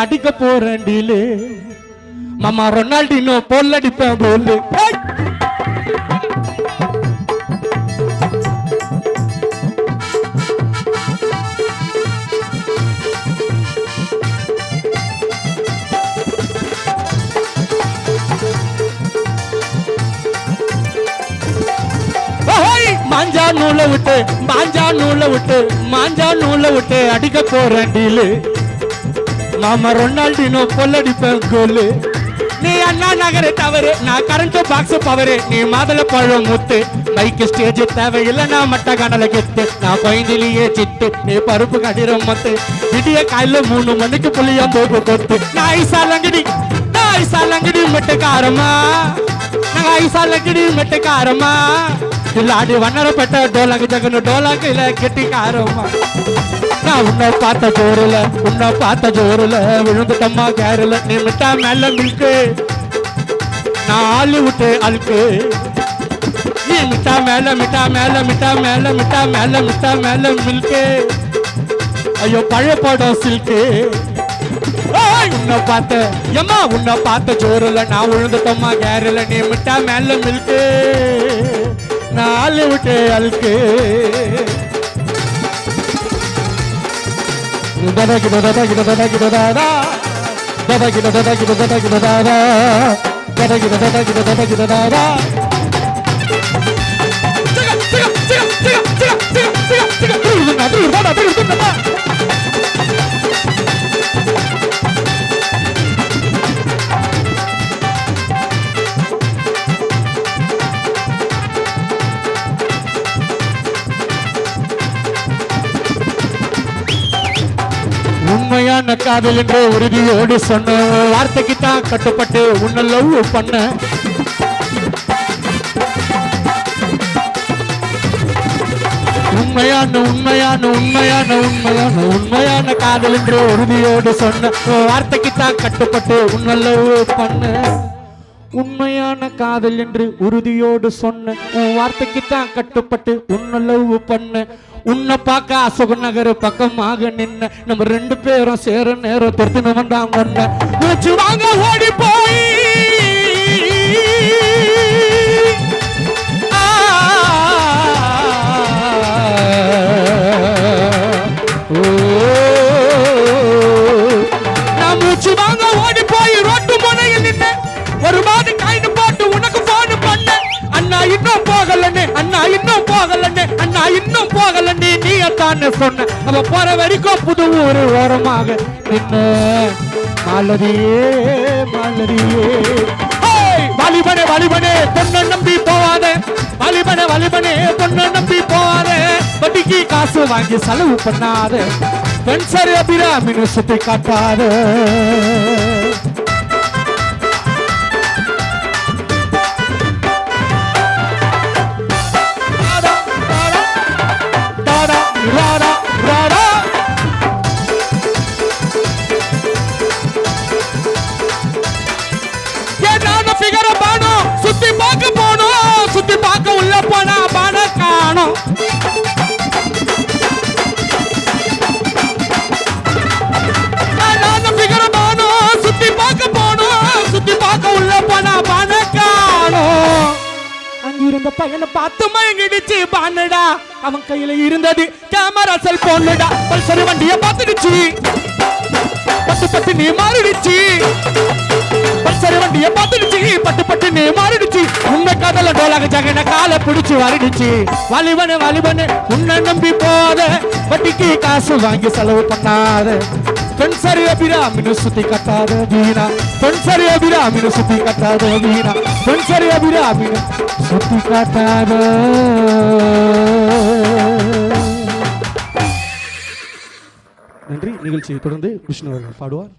அடிக்க போறேன் டீலு மாமா ரொனால்டினோ போல் அடிப்பேன் போல் மாஞ்சா நூலை விட்டு அடிக்க போறேன் டீலு மாமா ரொனால்டினோ பொல்லடிப்பேன் கோலு நீ அண்ணா நகர தவறு நான் கரண்ட் பாக்ஸ் பவரு நீ மாதள பழம் முத்து மைக்கு ஸ்டேஜ் தேவையில்லை நான் மட்ட கணல கெத்து நான் பயந்திலேயே சித்து நீ பருப்பு கடிரம் மத்து விடிய காலைல 3 மணிக்கு புளியா போக்கு கொத்து நான் ஐசா லங்கடி மெட்டுக்காரமா நான் ஐசா லங்கடி மெட்டுக்காரமா இல்லாடி வண்ணரப்பட்ட டோலாக்கு ஜகனு டோலாக்கு இல்ல கெட்டிக்காரமா நான் உன்னை பார்த்த ஜோருல விழுந்துட்டம்மா கேரல நீ மிட்டா மேல மில்கு நான் ஹாலிவுட் அழுக்கு நீ மிட்டா மேல மில்கு ஐயோ பழைய படம் சில்கு உன்னை பார்த்த ஜோருல நான் விழுந்துட்டம்மா கேரல நீ மிட்டா மேல மில்கு நான் ஹாலிவுட் அழுக்கு உண்மையான காதல் என்ற உறுதியோடு சொன்ன வார்த்தைக்கு தான் கட்டுப்பட்டு உன்னை லவ் பண்ண உண்மையான காதல் என்ற உறுதியோடு சொன்ன வார்த்தைக்கு தான் கட்டுப்பட்டு உன்னை லவ் பண்ண உண்மையான காதல் என்று உறுதியோடு சொன்ன வார்த்தைக்கு தான் கட்டுப்பட்டு உன்னை லவ் பண்ண உன்னை பார்க்க அசோக நகர் பக்கமாக நின்ன நம்ம 2 பேரும் சேர நேரம் தொடுத்து வந்தாங்க வச்சு வாங்க ஓடி போய் நான் மூச்சு வாங்க ஓடி போய் ரோட்டு முனையில் நின்ன ஒரு மாதிரி கைது போட்டு உனக்கு போன் பண்ண அண்ணா இன்னும் போகலன்னு நீயத்தான்னு சொன்ன அவ போற வரைக்கும் புது ஊரு ஓரமாக நின்ன மாலதியே வாலிபனே பொண்ணை நம்பி போவாதே வட்டிக்கு காசு வாங்கி செலவு பண்ணாத பென்சர் அபிராமின்னு சுத்தி காட்டாத சுத்தி பார்க்க உள்ள போனா பான காணோம் சுத்தி பார்க்க உள்ள போனா பான காணோம் அங்கிருந்த பையனை பார்த்து மயங்கிடுச்சு பானடா அவன் கையில இருந்தது கேமரா செல்போன்டா பல்சர் வண்டிய பார்த்துடுச்சு பட்டு நீ மாறிடுச்சு பல்சர் வண்டிய பார்த்துடுச்சு நீ மாறிடுச்சு உன்னை கதல டோலாக ஜகன காலை பிடிச்சு வருடுச்சு வாலிபனே உன்னை நம்பி போத வட்டிக்கு காசு வாங்கி செலவு பண்ணாத பென்சர் அபிராமின்னு சுத்தி கட்டாத வீணா பென்சர் அபிராமின்னு சுத்தி காட்டாத நன்றி. நிகழ்ச்சியை தொடர்ந்து விஷ்ணு அவர்கள் பாடுவார்.